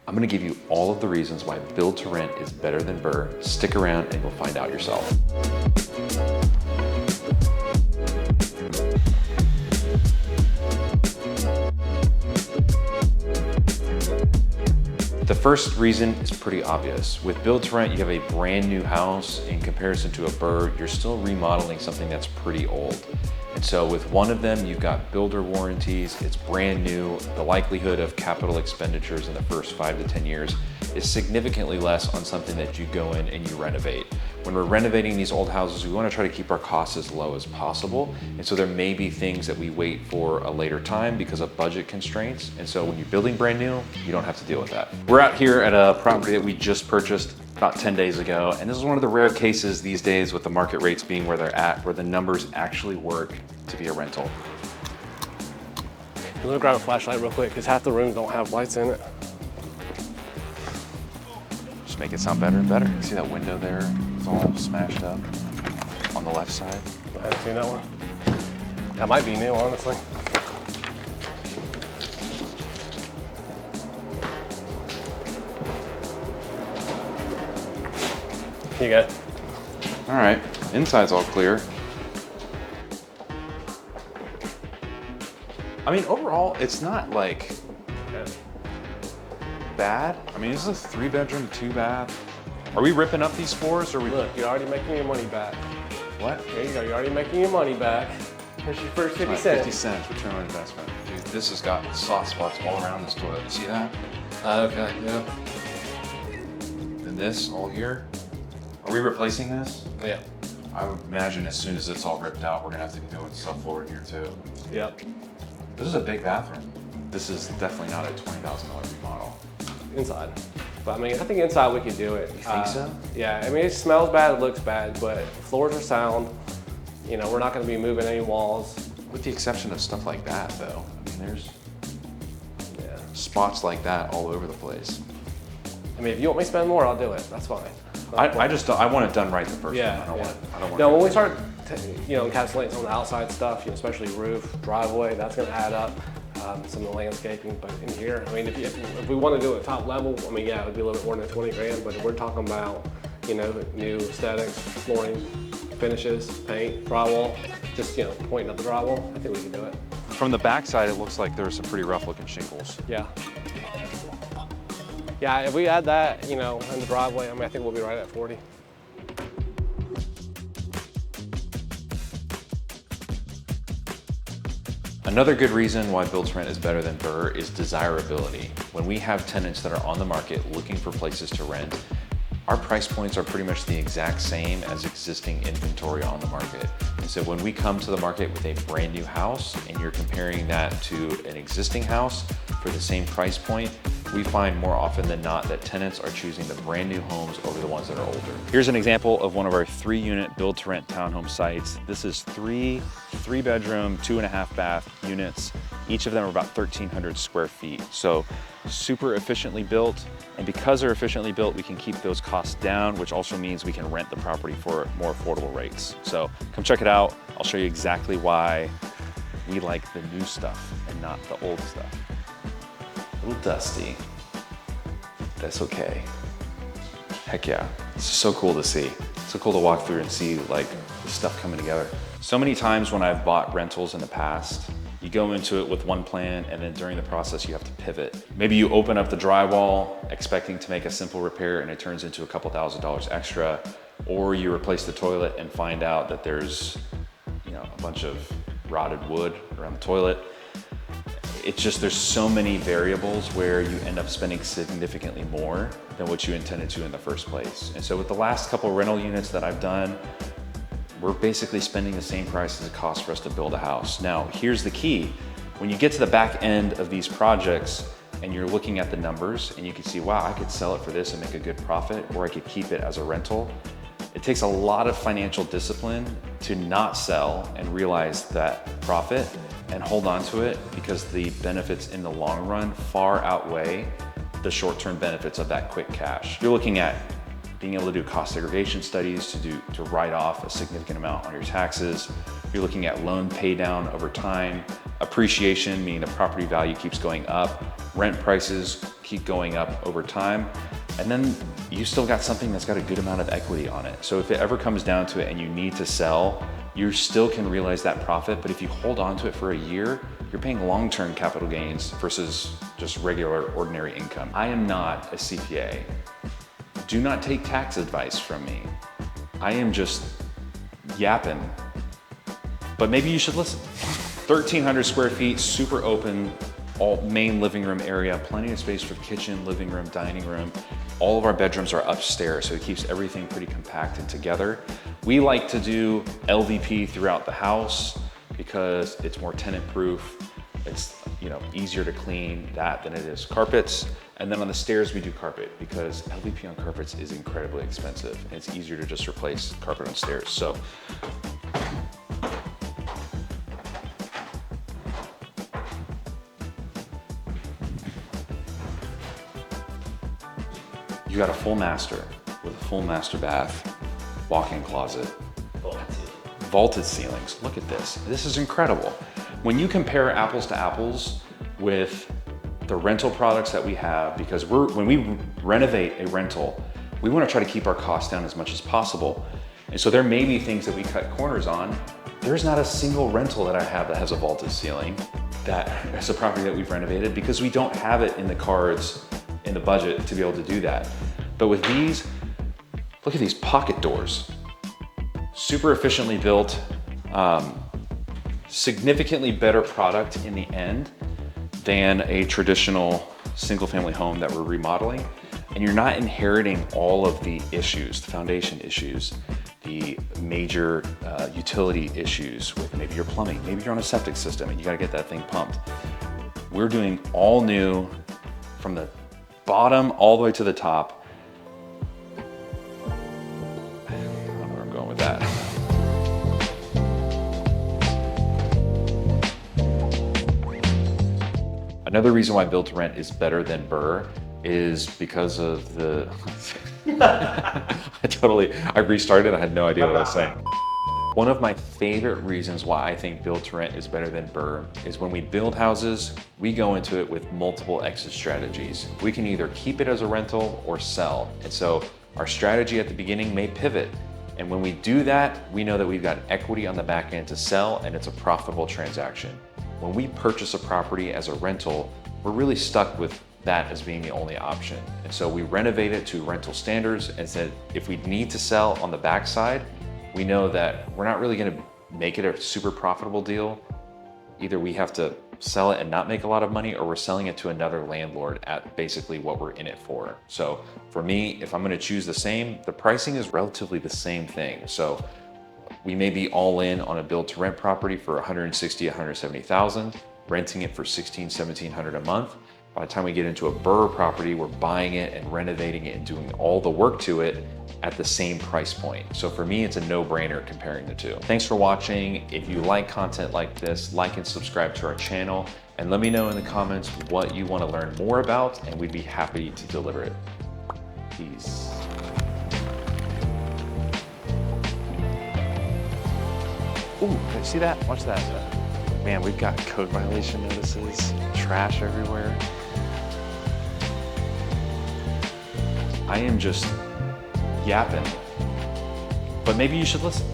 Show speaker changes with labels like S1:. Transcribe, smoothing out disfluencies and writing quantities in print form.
S1: I'm gonna give you all of the reasons why build to rent is better than BRRRR. Stick around and you'll find out yourself. The first reason is pretty obvious. With build to rent, you have a brand new house. In comparison to a BRRRR, you're still remodeling something that's pretty old. And so with one of them, you've got builder warranties, it's brand new. The likelihood of capital expenditures in the first 5 to 10 years is significantly less on something that you go in and you renovate. When we're renovating these old houses, we want to try to keep our costs as low as possible. And so there may be things that we wait for a later time because of budget constraints. And so when you're building brand new, you don't have to deal with that. We're out here at a property that we just purchased about 10 days ago. And this is one of the rare cases these days with the market rates being where they're at, where the numbers actually work to be a rental.
S2: Let me grab a flashlight real quick because half the rooms don't have lights in it.
S1: Just make it sound better and better. You see that window there? It's all smashed up on the left side.
S2: I haven't seen that one. That might be new, honestly. Here you go.
S1: All right, inside's all clear. I mean, overall, it's not like bad. I mean, this is a 3-bedroom, 2-bath. Are we ripping up these floors or are we?
S2: Look, you're already making your money back.
S1: What?
S2: There you go, you're already making your money back. Here's your first 50 cents.
S1: 50 cents, return on investment. Dude, this has got soft spots all around this toilet. You see that?
S2: Okay, yeah.
S1: And this all here. Are we replacing this?
S2: Yeah.
S1: I would imagine as soon as it's all ripped out, we're gonna have to go with subfloor in here too.
S2: Yep.
S1: This is a big bathroom. This is definitely not a $20,000 remodel.
S2: Inside. But I mean, I think inside we could do it.
S1: You think so?
S2: Yeah, I mean, it smells bad, it looks bad, but floors are sound. You know, we're not gonna be moving any walls.
S1: With the exception of stuff like that though. I mean, there's spots like that all over the place.
S2: I mean, if you want me to spend more, I'll do it, that's fine.
S1: I want it done right the first time. I don't want
S2: No, when we start, encapsulating some of the outside stuff, especially roof, driveway, that's gonna add up. Some of the landscaping, but in here, I mean, if we want to do it top level, I mean, yeah, it would be a little bit more than 20 grand, but if we're talking about, new aesthetics, flooring, finishes, paint, drywall, just, pointing up the drywall, I think we can do it.
S1: From the back side, it looks like there's some pretty rough looking shingles.
S2: Yeah. Yeah, if we add that, in the driveway, I mean, I think we'll be right at 40.
S1: Another good reason why build to rent is better than BRRRR is desirability. When we have tenants that are on the market looking for places to rent, our price points are pretty much the exact same as existing inventory on the market. And so when we come to the market with a brand new house and you're comparing that to an existing house for the same price point, we find more often than not that tenants are choosing the brand new homes over the ones that are older. Here's an example of one of our 3-unit build to rent townhome sites. This is 3-bedroom, 2.5-bath units. Each of them are about 1,300 square feet. So super efficiently built. And because they're efficiently built, we can keep those costs down, which also means we can rent the property for more affordable rates. So come check it out. I'll show you exactly why we like the new stuff and not the old stuff. A little dusty. That's okay. Heck yeah. It's so cool to see. So cool to walk through and see like the stuff coming together. So many times when I've bought rentals in the past, you go into it with one plan and then during the process you have to pivot. Maybe you open up the drywall expecting to make a simple repair and it turns into a couple $1,000s extra, or you replace the toilet and find out that there's a bunch of rotted wood around the toilet. It's just, there's so many variables where you end up spending significantly more than what you intended to in the first place. And so with the last couple rental units that I've done, we're basically spending the same price as it costs for us to build a house. Now, here's the key. When you get to the back end of these projects and you're looking at the numbers and you can see, wow, I could sell it for this and make a good profit, or I could keep it as a rental. It takes a lot of financial discipline to not sell and realize that profit and hold on to it, because the benefits in the long run far outweigh the short-term benefits of that quick cash. You're looking at being able to do cost segregation studies to write off a significant amount on your taxes. You're looking at loan pay down over time, appreciation, meaning the property value keeps going up, rent prices keep going up over time, and then you still got something that's got a good amount of equity on it. So if it ever comes down to it and you need to sell, you still can realize that profit, but if you hold on to it for a year, you're paying long-term capital gains versus just regular ordinary income. I am not a CPA. Do not take tax advice from me. I am just yapping, but maybe you should listen. 1,300 square feet, super open, all main living room area, plenty of space for kitchen, living room, dining room. All of our bedrooms are upstairs, so it keeps everything pretty compacted together. We like to do LVP throughout the house because it's more tenant proof. It's easier to clean that than it is carpets. And then on the stairs, we do carpet because LVP on carpets is incredibly expensive. And it's easier to just replace carpet on stairs. So you got a full master with a full master bath, walk-in closet, vaulted ceilings. Look at this. This is incredible. When you compare apples to apples with the rental products that we have, because when we renovate a rental, we want to try to keep our costs down as much as possible. And so there may be things that we cut corners on. There's not a single rental that I have that has a vaulted ceiling that has a property that we've renovated because we don't have it in the cards in the budget to be able to do that. But with these, look at these pocket doors. Super efficiently built, significantly better product in the end than a traditional single family home that we're remodeling. And you're not inheriting all of the issues, the foundation issues, the major utility issues with maybe your plumbing, maybe you're on a septic system and you gotta get that thing pumped. We're doing all new from the bottom all the way to the top. I don't know where I'm going with that. Another reason why Build to Rent is better than BRRRR is because of the, I restarted, I had no idea what I was saying. One of my favorite reasons why I think Build to Rent is better than BRRRR is when we build houses, we go into it with multiple exit strategies. We can either keep it as a rental or sell. And so our strategy at the beginning may pivot. And when we do that, we know that we've got equity on the back end to sell and it's a profitable transaction. When we purchase a property as a rental, we're really stuck with that as being the only option. And so we renovate it to rental standards and said, if we need to sell on the backside, we know that we're not really gonna make it a super profitable deal. Either we have to sell it and not make a lot of money, or we're selling it to another landlord at basically what we're in it for. So for me, if I'm gonna choose the same, the pricing is relatively the same thing. So we may be all in on a build to rent property for 160, 170,000, renting it for 16, 1,700 a month. By the time we get into a BRRRR property, we're buying it and renovating it and doing all the work to it at the same price point. So for me, it's a no-brainer comparing the two. Thanks for watching. If you like content like this, like and subscribe to our channel, and let me know in the comments what you want to learn more about, and we'd be happy to deliver it. Peace. Ooh, see that? Watch that. Man, we've got code violation notices, trash everywhere. I am just yapping, but maybe you should listen.